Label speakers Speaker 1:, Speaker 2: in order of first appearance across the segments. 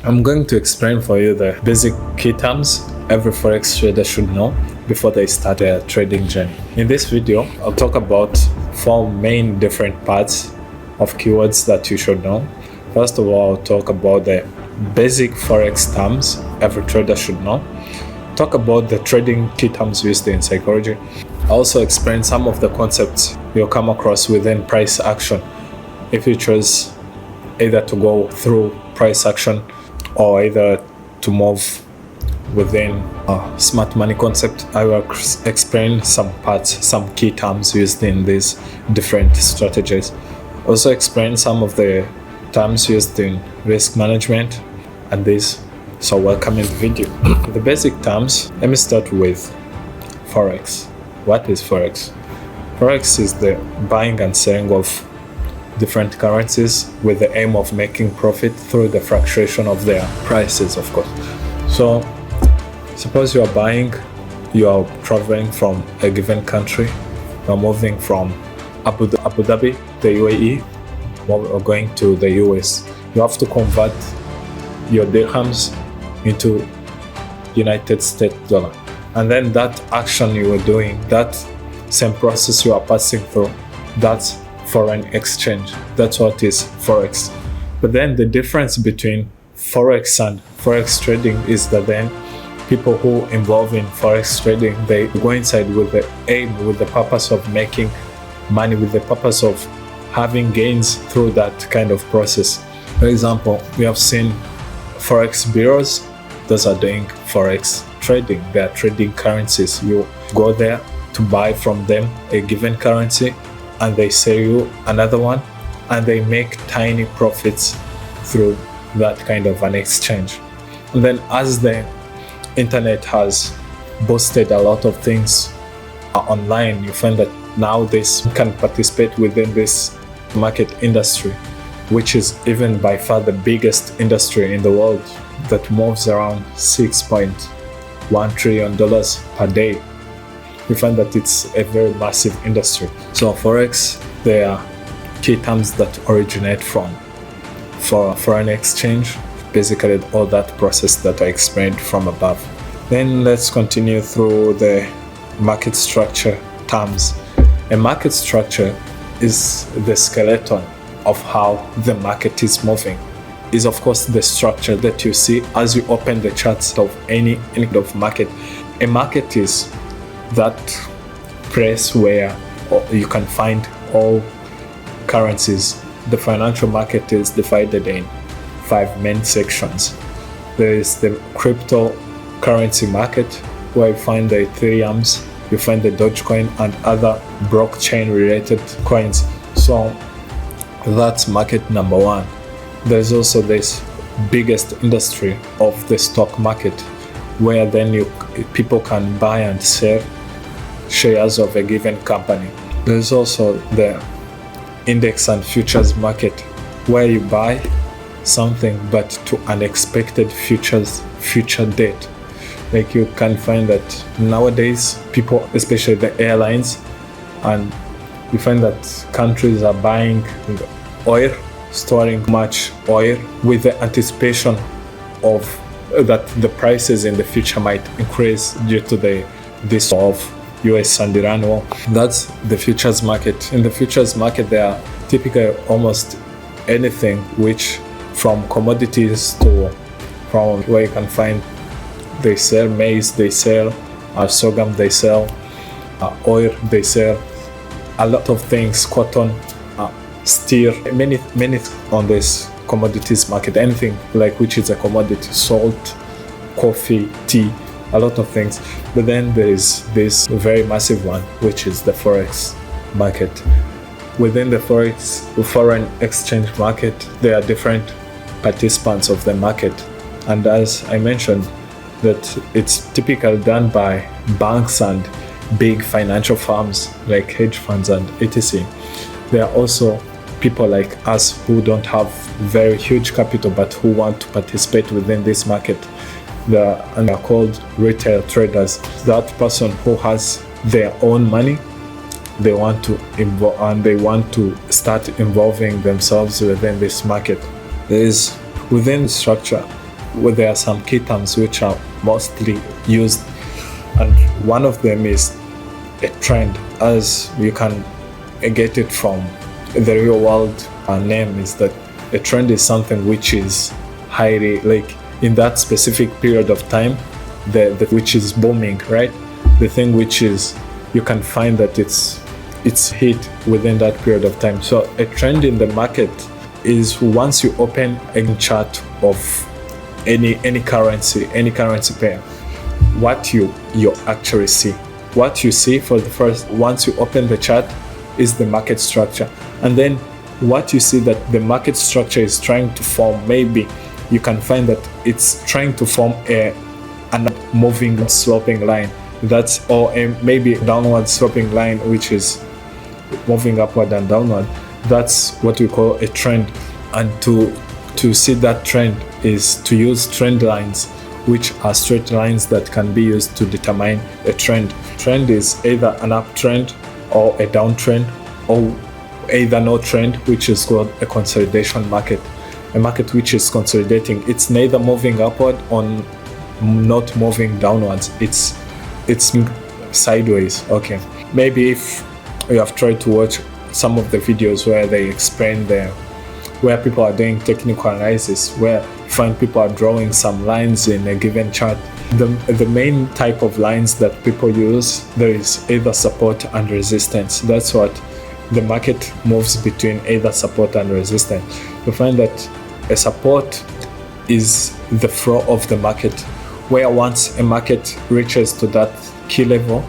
Speaker 1: I'm going to explain for you the basic key terms every Forex trader should know before they start their trading journey. In this video, I'll talk about 4 main different parts of keywords that you should know. First of all, I'll talk about the basic Forex terms every trader should know. Talk about the trading key terms used in psychology. I'll also explain some of the concepts you'll come across within price action if you choose either to go through price action or either to move within a smart money concept. I will explain some parts, some key terms used in these different strategies. Also explain some of the terms used in risk management and this. So welcome in the video. The basic terms, let me start with Forex. What is Forex? Forex is the buying and selling of different currencies with the aim of making profit through the fluctuation of their prices, of course. So suppose you are traveling from a given country, you're moving from Abu Dhabi, the UAE, or going to the US. You have to convert your dirhams into United States dollar. And then that action you are doing, that same process you are passing through, that's foreign exchange. That's what is Forex. But then the difference between Forex and Forex trading is that then people who involve in Forex trading, they go inside with the aim, with the purpose of making money, with the purpose of having gains through that kind of process. For example, we have seen Forex bureaus, those are doing Forex trading. They are trading currencies. You go there to buy from them a given currency and they sell you another one and they make tiny profits through that kind of an exchange. And then as the internet has boosted a lot of things online, you find that now this can participate within this market industry, which is even by far the biggest industry in the world, that moves around $6.1 trillion per day. You find that it's a very massive industry. So Forex, there are key terms that originate from foreign exchange, basically all that process that I explained from above. Then let's continue through the market structure terms. A market structure is the skeleton of how the market is moving. Is of course the structure that you see as you open the charts of any kind of market. A market is that place where you can find all currencies. The financial market is divided in 5 main sections. There is the cryptocurrency market, where you find the Ethereums, you find the Dogecoin and other blockchain related coins. So that's market number 1. There's also this biggest industry of the stock market, where then people can buy and sell shares of a given company. There's also the index and futures market, where you buy something but to unexpected future date. Like you can find that nowadays people, especially the airlines, and you find that countries are buying oil, storing much oil with the anticipation of that the prices in the future might increase due to this of US and Iran war. That's the futures market. In the futures market, there are typically almost anything, which from commodities to from where you can find they sell maize, they sell sorghum, they sell oil, they sell a lot of things, cotton, steel, many on this commodities market, anything like which is a commodity, salt, coffee, tea, a lot of things. But then there is this very massive one, which is the Forex market. Within the Forex, foreign exchange market, there are different participants of the market. And as I mentioned, that it's typically done by banks and big financial firms like hedge funds and etc. There are also people like us who don't have very huge capital but who want to participate within this market. And they're called retail traders. That person who has their own money, they want to start involving themselves within this market. There is within the structure there are some key terms which are mostly used, and one of them is a trend, as you can get it from the real world name, is that a trend is something which is highly, like, in that specific period of time, the which is booming, right? The thing which is, you can find that it's hit within that period of time. So a trend in the market is once you open a chart of any currency pair, what you actually see. What you see for the first, once you open the chart, is the market structure. And then what you see that the market structure is trying to form, maybe you can find that it's trying to form a moving sloping line, that's, or maybe downward sloping line which is moving upward and downward. That's what we call a trend. And to see that trend is to use trend lines, which are straight lines that can be used to determine a trend. Trend is either an uptrend or a downtrend, or either no trend, which is called a consolidation market. A market which is consolidating. It's neither moving upward or not moving downwards. It's sideways. Okay. Maybe if you have tried to watch some of the videos where they explain where people are doing technical analysis, where you find people are drawing some lines in a given chart. The main type of lines that people use, there is either support and resistance. That's what the market moves between, either support and resistance. You find that a support is the floor of the market, where once a market reaches to that key level,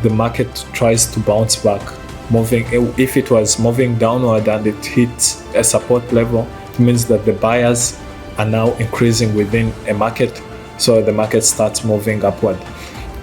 Speaker 1: the market tries to bounce back, moving. If it was moving downward and it hits a support level, it means that the buyers are now increasing within a market, so the market starts moving upward.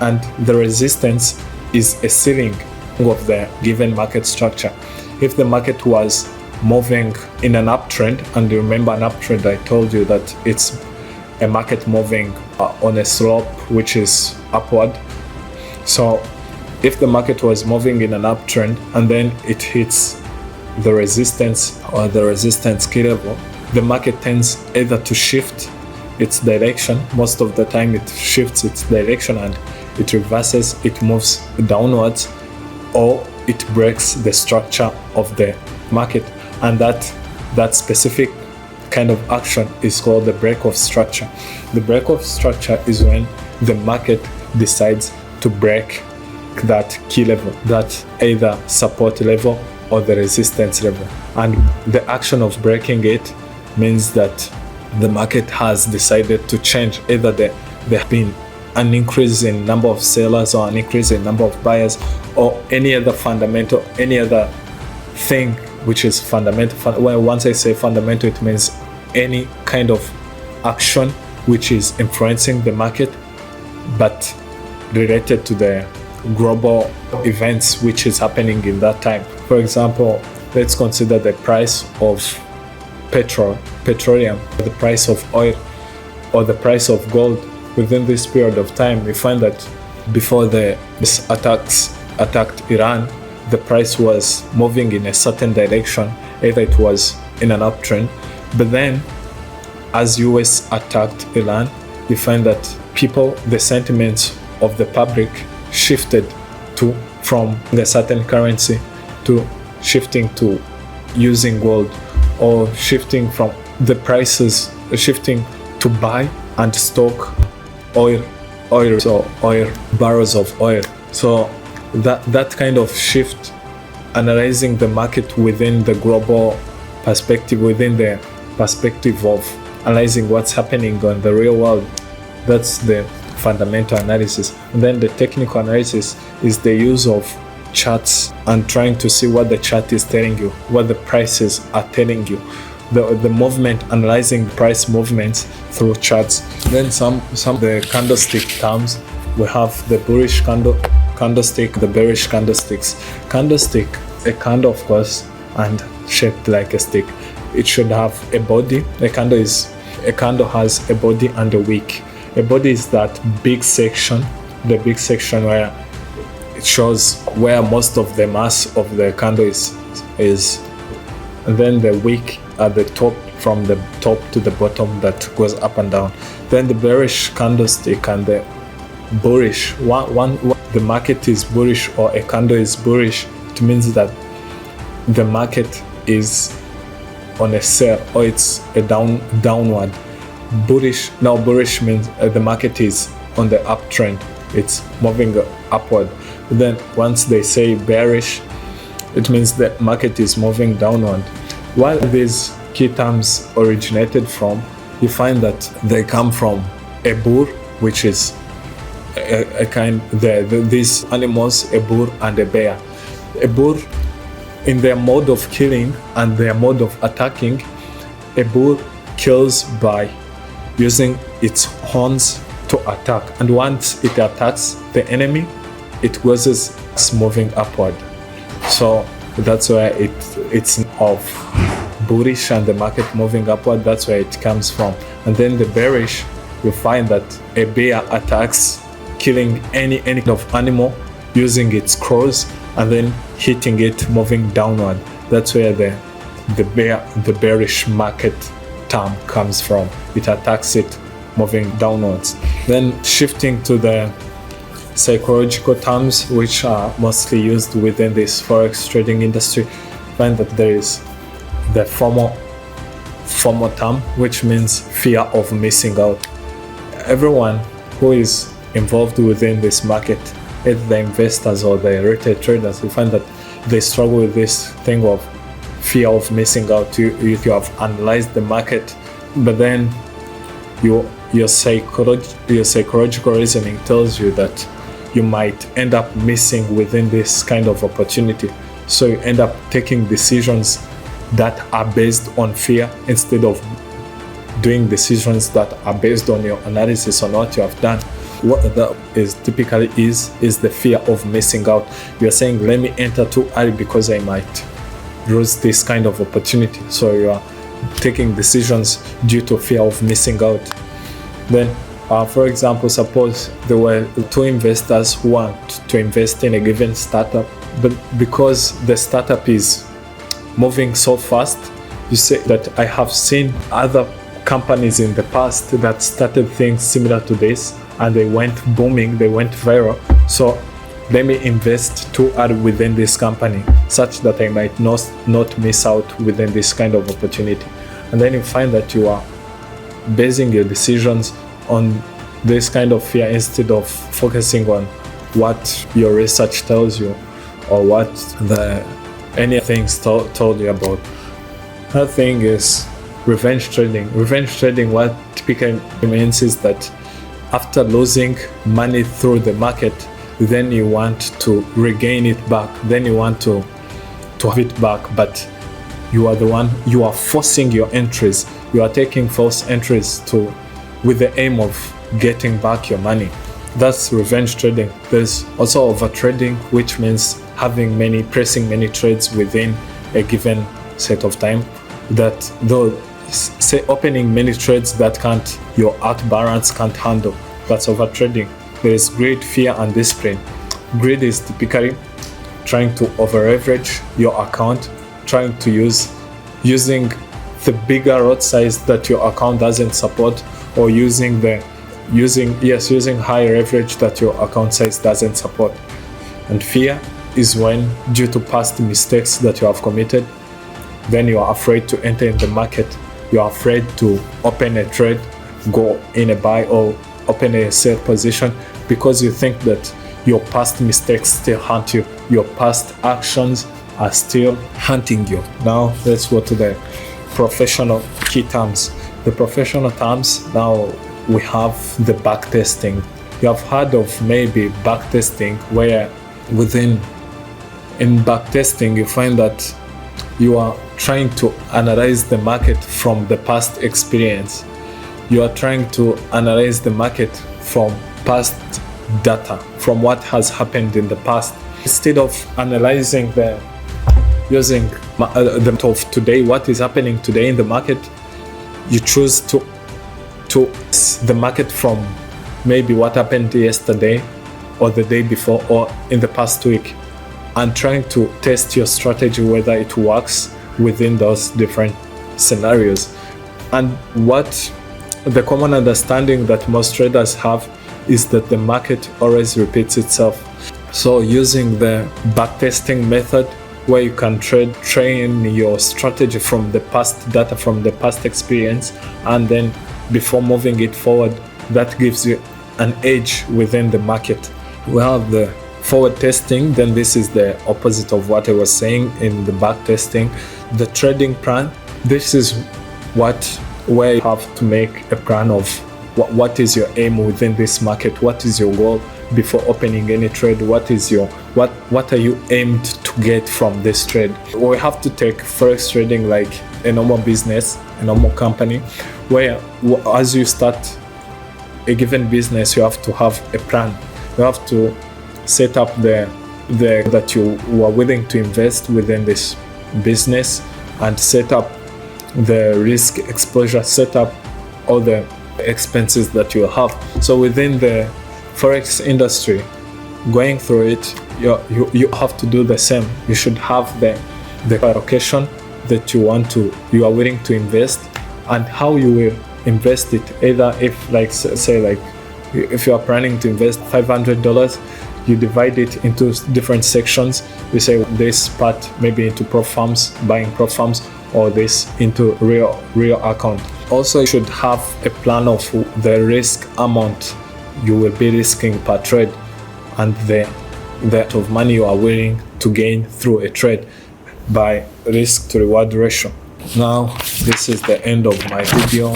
Speaker 1: And the resistance is a ceiling of the given market structure. If the market was moving in an uptrend, and you remember an uptrend, I told you that it's a market moving on a slope which is upward. So if the market was moving in an uptrend and then it hits the resistance or the resistance key level, the market tends either to shift its direction. Most of the time it shifts its direction and it reverses, it moves downwards, or it breaks the structure of the market. And that specific kind of action is called the break of structure. The break of structure is when the market decides to break that key level, that either support level or the resistance level. And the action of breaking it means that the market has decided to change. Either there have been an increase in number of sellers or an increase in number of buyers, or any other fundamental, any other thing which is fundamental. Well, once I say fundamental, it means any kind of action which is influencing the market, but related to the global events which is happening in that time. For example, let's consider the price of petroleum, the price of oil, or the price of gold. Within this period of time, we find that before this attacked Iran, the price was moving in a certain direction, either it was in an uptrend. But then, as US attacked Iran, you find that the sentiments of the public shifted from the certain currency to shifting to using gold, or shifting from the prices, shifting to buy and stock oil, so oil, barrels of oil. So that kind of shift, analyzing the market within the global perspective, within the perspective of analyzing what's happening on the real world, that's the fundamental analysis. And then the technical analysis is the use of charts and trying to see what the chart is telling you, what the prices are telling you, the movement, analyzing price movements through charts. Then some of the candlestick terms, we have the bullish candlestick, the bearish candlesticks. Candlestick, a candle of course, and shaped like a stick. It should have a body. A candle has a body and a wick. A body is that big section, the big section where it shows where most of the mass of the candle is. And then the wick at the top from the top to the bottom that goes up and down. Then the bearish candlestick and the bullish, the market is bullish or a candle is bullish, it means that the market is on a sell or it's a downward. Bullish means the market is on the uptrend, it's moving upward. Then once they say bearish, it means the market is moving downward. While these key terms originated from, you find that they come from a bull, which is these animals, a bull and a bear. A bull, in their mode of killing and their mode of attacking, a bull kills by using its horns to attack, and once it attacks the enemy, it goes moving upward. So that's where it's of bullish and the market moving upward. That's where it comes from. And then the bearish, you find that a bear attacks, killing any kind of animal using its claws and then hitting it, moving downward. That's where the bearish market term comes from. It attacks it, moving downwards. Then shifting to the psychological terms, which are mostly used within this forex trading industry, find that there is the FOMO term, which means fear of missing out. Everyone who is involved within this market, either the investors or the retail traders, you find that they struggle with this thing of fear of missing out. You have analyzed the market, but then your psychological reasoning tells you that you might end up missing within this kind of opportunity. So you end up taking decisions that are based on fear instead of doing decisions that are based on your analysis on what you have done. What that is typically is the fear of missing out. You're saying, let me enter too early because I might lose this kind of opportunity. So you are taking decisions due to fear of missing out. Then for example, suppose there were two investors who want to invest in a given startup, but because the startup is moving so fast, you say that I have seen other companies in the past that started things similar to this and they went booming, they went viral. So let me invest too early within this company such that I might not miss out within this kind of opportunity. And then you find that you are basing your decisions on this kind of fear instead of focusing on what your research tells you or what any things told you about. Another thing is revenge trading. Revenge trading, what typically means is that after losing money through the market, then you want to regain it back, then you want to have it back, but you are forcing your entries, you are taking false entries with the aim of getting back your money. That's revenge trading. There's also over trading, which means pressing many trades within a given set of time, that though say opening many trades that your out balance can't handle. That's over trading. There is greed, fear and discipline. Greed is typically trying to over leverage your account, trying to using the bigger lot size that your account doesn't support, or using high leverage that your account size doesn't support. And fear is when, due to past mistakes that you have committed, then you are afraid to enter in the market. You are afraid to open a trade, go in a buy or open a sell position, because you think that your past mistakes still haunt you. Your past actions are still hunting you. Now let's go to the professional key terms. The professional terms, now we have the backtesting. You have heard of maybe backtesting, where in backtesting you find that you are trying to analyze the market from the past experience. You are trying to analyze the market from past data, from what has happened in the past, instead of analyzing using the of today, what is happening today in the market. You choose to the market from maybe what happened yesterday or the day before or in the past week, and trying to test your strategy whether it works within those different scenarios. And what the common understanding that most traders have is that the market always repeats itself. So using the backtesting method, where you can train your strategy from the past data, from the past experience, and then before moving it forward, that gives you an edge within the market. We have the forward testing, then this is the opposite of what I was saying in the back testing. The trading plan, this is where you have to make a plan of what is your aim within this market, what is your goal before opening any trade, what are you aimed to get from this trade. We have to take forex trading like a normal business, a normal company, where as you start a given business, you have to have a plan. You have to set up that you are willing to invest within this business, and set up the risk exposure, set up all the expenses that you have. So within the forex industry, going through it, you have to do the same. You should have the allocation that you are willing to invest, and how you will invest it. Either if, like, say, like if you are planning to invest $500, you divide it into different sections. You say this part maybe into prop firms, buying prop firms, or this into real account. Also, you should have a plan of the risk amount you will be risking per trade, and the amount of money you are willing to gain through a trade by risk to reward ratio. Now, this is the end of my video.